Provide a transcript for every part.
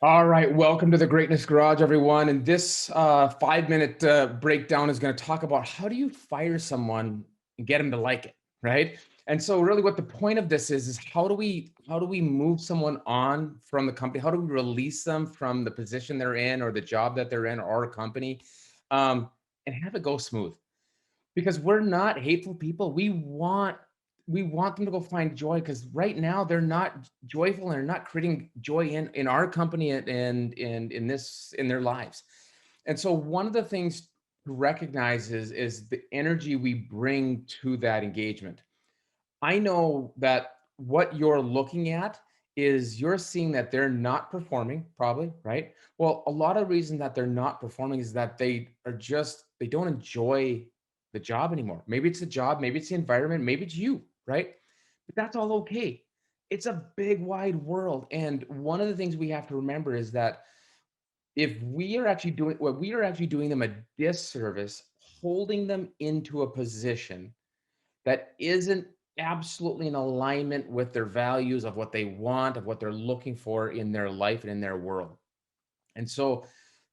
All right, welcome to the Greatness Garage, everyone. And this 5 minute breakdown is going to talk about how do you fire someone and get them to like it, right? And so, really, what the point of this is how do we move someone on from the company? How do we release them from the position they're in, or the job that they're in, or our company, um, and have it go smooth? Because we're not hateful people. We want them to go find joy, because right now they're not joyful and they're not creating joy in our company and in their lives. And so one of the things to recognize is the energy we bring to that engagement. I know that what you're looking at is you're seeing that they're not performing, probably, right? Well, a lot of reason that they're not performing is that they don't enjoy the job anymore. Maybe it's the job, maybe it's the environment, maybe it's you, right? But that's all okay. It's a big wide world. And one of the things we have to remember is that if we are actually doing them a disservice, holding them into a position that isn't absolutely in alignment with their values of what they want, of what they're looking for in their life and in their world. And so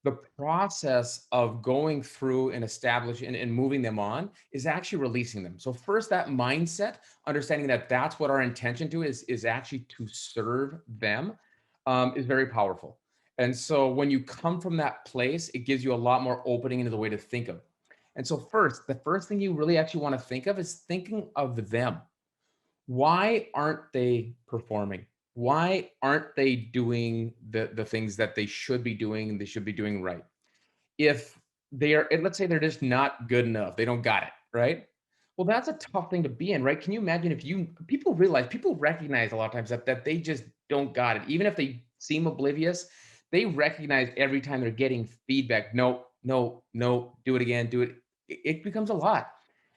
the process of going through and establishing and moving them on is actually releasing them. So first, that mindset, understanding that that's what our intention to is actually to serve them, is very powerful. And so when you come from that place, it gives you a lot more opening into the way to think of. And so first, the first thing you really actually want to think of is thinking of them. Why aren't they performing? Why aren't they doing the things that they should be doing and they should be doing right? If they are, and let's say they're just not good enough, they don't got it, right? Well, that's a tough thing to be in, right? Can you imagine if you people recognize a lot of times that they just don't got it, even if they seem oblivious, they recognize every time they're getting feedback. No, no, no, do it again, do it. It becomes a lot.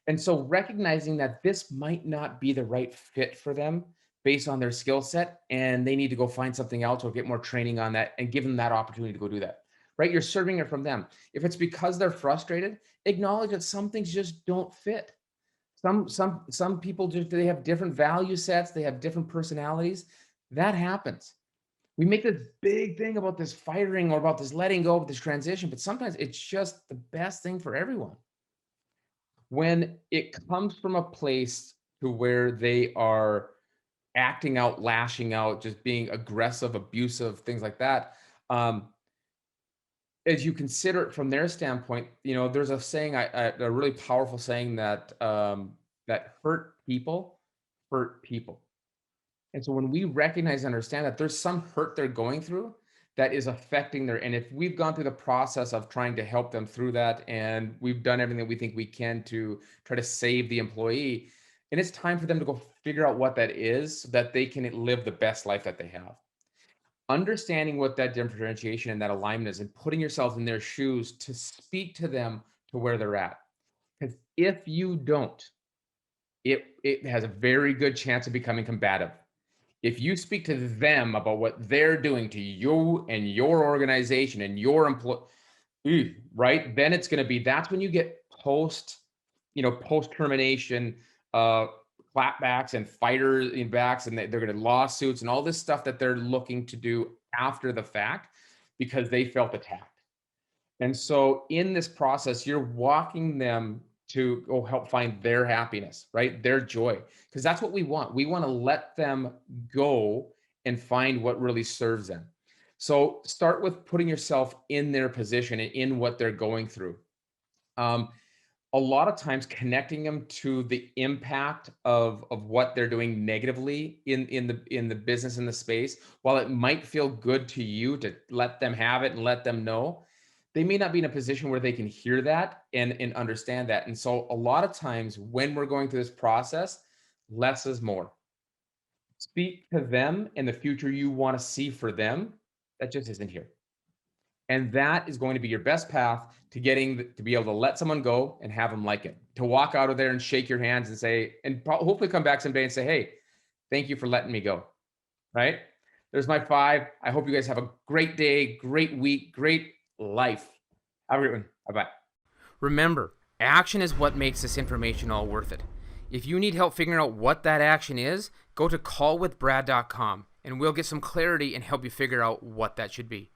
And so recognizing that this might not be the right fit for them based on their skill set, and they need to go find something else or get more training on that and give them that opportunity to go do that. Right? You're serving it from them. If it's because they're frustrated, acknowledge that some things just don't fit. Some people just they have different value sets, they have different personalities. That happens. We make this big thing about this firing or about this letting go of this transition, but sometimes it's just the best thing for everyone. When it comes from a place to where they are acting out, lashing out, just being aggressive, abusive, things like that, as you consider it from their standpoint, there's a saying, a really powerful saying that hurt people. And so when we recognize and understand that there's some hurt they're going through that is affecting and if we've gone through the process of trying to help them through that, and we've done everything that we think we can to try to save the employee, and it's time for them to go figure out what that is so that they can live the best life that they have. Understanding what that differentiation and that alignment is, and putting yourself in their shoes to speak to them to where they're at. Because if you don't, it has a very good chance of becoming combative. If you speak to them about what they're doing to you and your organization and your employee, right? Then it's going to be that's when you get post termination uh, clapbacks and fighters in backs, and they're going to lawsuits and all this stuff that they're looking to do after the fact because they felt attacked. And so in this process, you're walking them to go help find their happiness, right? Their joy, because that's what we want. We want to let them go and find what really serves them. So start with putting yourself in their position and in what they're going through. Um, a lot of times connecting them to the impact of what they're doing negatively in the business, in the space, while it might feel good to you to let them have it and let them know, they may not be in a position where they can hear that and understand that. And so a lot of times when we're going through this process, less is more. Speak to them in the future you want to see for them. That just isn't here. And that is going to be your best path to getting to be able to let someone go and have them like it. To walk out of there and shake your hands and say, and hopefully come back someday and say, hey, thank you for letting me go. Right? There's my 5. I hope you guys have a great day, great week, great life. Have a great one. Bye bye. Remember, action is what makes this information all worth it. If you need help figuring out what that action is, go to callwithbrad.com. and we'll get some clarity and help you figure out what that should be.